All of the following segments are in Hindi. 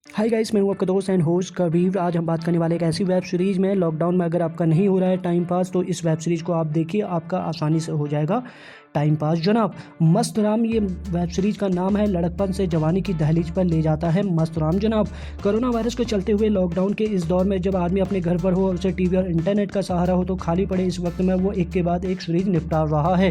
हाय गाइस, मैं हूं आपका दोस्त एंड होस्ट कबीर। आज हम बात करने वाले एक ऐसी वेब सीरीज़ में लॉकडाउन में अगर आपका नहीं हो रहा है टाइम पास तो इस वेब सीरीज़ को आप देखिए, आपका आसानी से हो जाएगा टाइम पास जनाब। मस्त राम ये वेब सीरीज़ का नाम है। लड़कपन से जवानी की दहलीज पर ले जाता है मस्त राम जनाब। कोरोना वायरस के चलते हुए लॉकडाउन के इस दौर में जब आदमी अपने घर पर हो और उसे टीवी और इंटरनेट का सहारा हो तो खाली पड़े इस वक्त में वो एक के बाद एक सीरीज निपटा रहा है।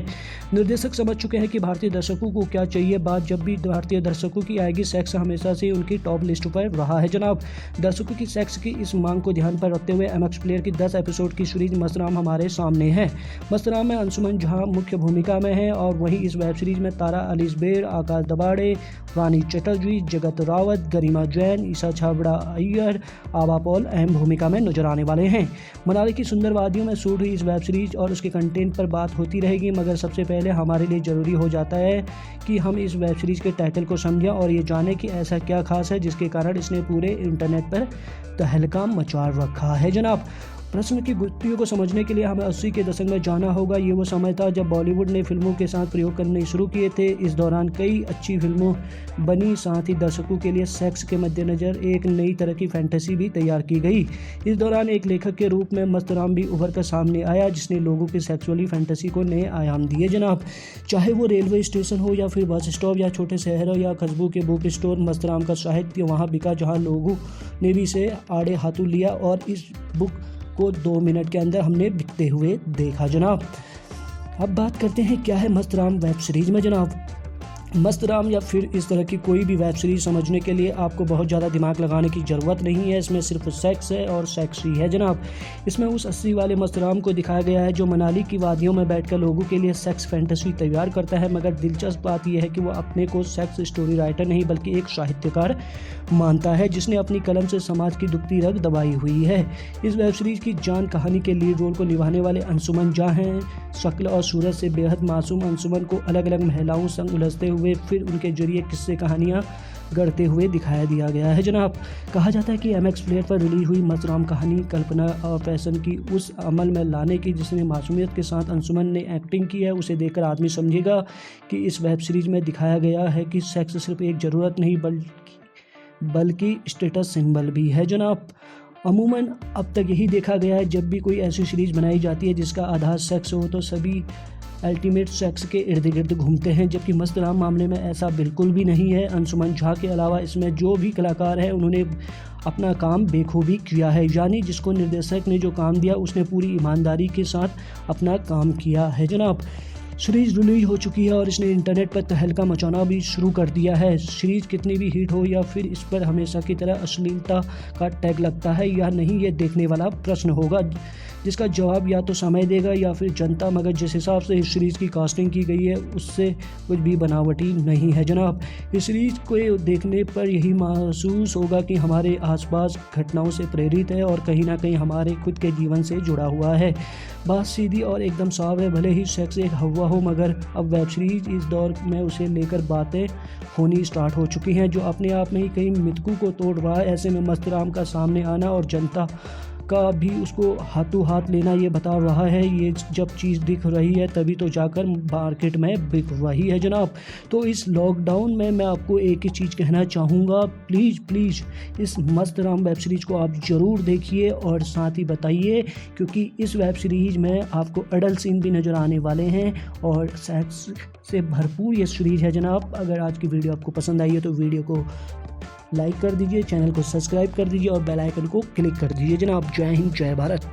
निर्देशक समझ चुके हैं कि भारतीय दर्शकों को क्या चाहिए। बात जब भी भारतीय दर्शकों की आएगी, सेक्स हमेशा से उनकी टॉप लिस्ट पर रहा है जनाब। दर्शकों की सेक्स की इस मांग को ध्यान पर रखते हुए एमएक्स प्लेयर की 10 एपिसोड की सीरीज मस्त राम हमारे सामने है। मस्त राम में अंशुमन झा मुख्य भूमिका में है और वहीं इस वेब सीरीज में तारा अलीसबेर, आकाश दबाड़े, रानी चटर्जी, जगत रावत, गरिमा जैन, ईशा छाबड़ा अय्यर, आबा पॉल अहम भूमिका में नजर आने वाले हैं। मनाली की सुंदर वादियों में शूट हुई इस वेब सीरीज और उसके कंटेंट पर बात होती रहेगी, मगर सबसे पहले हमारे लिए ज़रूरी हो जाता है कि हम इस वेब सीरीज़ के टाइटल को समझें और ये जानें कि ऐसा क्या खास है जिसके कारण इसने पूरे इंटरनेट पर तहलका मचा रखा है जनाब। प्रश्न की गुत्थियों को समझने के लिए हमें 80 के दशक में जाना होगा। ये वो समय था जब बॉलीवुड ने फिल्मों के साथ प्रयोग करने शुरू किए थे। इस दौरान कई अच्छी फिल्मों बनी, साथ ही दर्शकों के लिए सेक्स के मद्देनज़र एक नई तरह की फैंटेसी भी तैयार की गई। इस दौरान एक लेखक के रूप में मस्त राम भी उभर कर सामने आया, जिसने लोगों की सेक्सुअली फैंटेसी को नए आयाम दिए जनाब। चाहे वो रेलवे स्टेशन हो या फिर बस स्टॉप या छोटे शहरों या कस्बों के बुक स्टोर, मस्त राम का साहित्य वहाँ बिका जहाँ लोगों ने भी इसे आड़े हाथों लिया और इस बुक को 2 मिनट के अंदर हमने बिकते हुए देखा जनाब। अब बात करते हैं क्या है मस्त राम वेब सीरीज में जनाब। मस्त राम या फिर इस तरह की कोई भी वेब सीरीज समझने के लिए आपको बहुत ज़्यादा दिमाग लगाने की ज़रूरत नहीं है। इसमें सिर्फ सेक्स है और सेक्स ही है जनाब। इसमें उस 80 वाले मस्त राम को दिखाया गया है जो मनाली की वादियों में बैठकर लोगों के लिए सेक्स फैंटेसी तैयार करता है, मगर दिलचस्प बात यह है कि वो अपने को सेक्स स्टोरी राइटर नहीं बल्कि एक साहित्यकार मानता है जिसने अपनी कलम से समाज की दुखती रग दबाई हुई है। इस वेब सीरीज की जान कहानी के लीड रोल को निभाने वाले अंशुमन झा हैं। शक्ल और सूरत से बेहद मासूम अंशुमन को अलग अलग महिलाओं संग उलझते हुए फिर उनके जरिए किस्से कहानियाँ गढ़ते हुए दिखाया दिया गया है जनाब। कहा जाता है कि एमएक्स प्लेयर पर रिलीज हुई मस्त राम कहानी कल्पना और फैशन की उस अमल में लाने की जिसमें मासूमियत के साथ अंशुमन ने एक्टिंग की है, उसे देखकर आदमी समझेगा कि इस वेब सीरीज में दिखाया गया है कि सेक्स सिर्फ एक ज़रूरत नहीं बल्कि स्टेटस सिंबल भी है जनाब। अमूमन अब तक यही देखा गया है, जब भी कोई ऐसी सीरीज बनाई जाती है जिसका आधार सेक्स हो तो सभी अल्टीमेट सेक्स के इर्द गिर्द घूमते हैं, जबकि मस्त राम मामले में ऐसा बिल्कुल भी नहीं है। अंशुमन झा के अलावा इसमें जो भी कलाकार है उन्होंने अपना काम बेखूबी किया है, यानी जिसको निर्देशक ने जो काम दिया उसने पूरी ईमानदारी के साथ अपना काम किया है जनाब। सीरीज़ रिलीज हो चुकी है और इसने इंटरनेट पर तहलका मचाना भी शुरू कर दिया है। सीरीज़ कितनी भी हिट हो या फिर इस पर हमेशा की तरह अश्लीलता का टैग लगता है या नहीं, ये देखने वाला प्रश्न होगा जिसका जवाब या तो समय देगा या फिर जनता। मगर जिस हिसाब से इस सीरीज़ की कास्टिंग की गई है उससे कुछ भी बनावटी नहीं है जनाब। इस सीरीज़ को देखने पर यही महसूस होगा कि हमारे आसपास घटनाओं से प्रेरित है और कहीं ना कहीं हमारे खुद के जीवन से जुड़ा हुआ है। बात सीधी और एकदम साफ है, भले ही सेक्स एक हवा हो मगर अब वेब सीरीज इस दौर में उसे लेकर बातें होनी स्टार्ट हो चुकी हैं जो अपने आप में ही कई मिथकों को तोड़ रहा है। ऐसे में मस्त राम का सामने आना और जनता का भी उसको हाथों हाथ लेना ये बता रहा है ये जब चीज़ दिख रही है तभी तो जाकर मार्केट में बिक रही है जनाब। तो इस लॉकडाउन में मैं आपको एक ही चीज़ कहना चाहूँगा, प्लीज़ इस मस्त राम वेब सीरीज़ को आप ज़रूर देखिए और साथ ही बताइए, क्योंकि इस वेब सीरीज़ में आपको अडल्ट सीन भी नज़र आने वाले हैं और सेक्स से भरपूर ये सीरीज़ है जनाब। अगर आज की वीडियो आपको पसंद आई है तो वीडियो को लाइक कर दीजिए, चैनल को सब्सक्राइब कर दीजिए और बेल आइकन को क्लिक कर दीजिए जनाब। जय हिंद, जय भारत।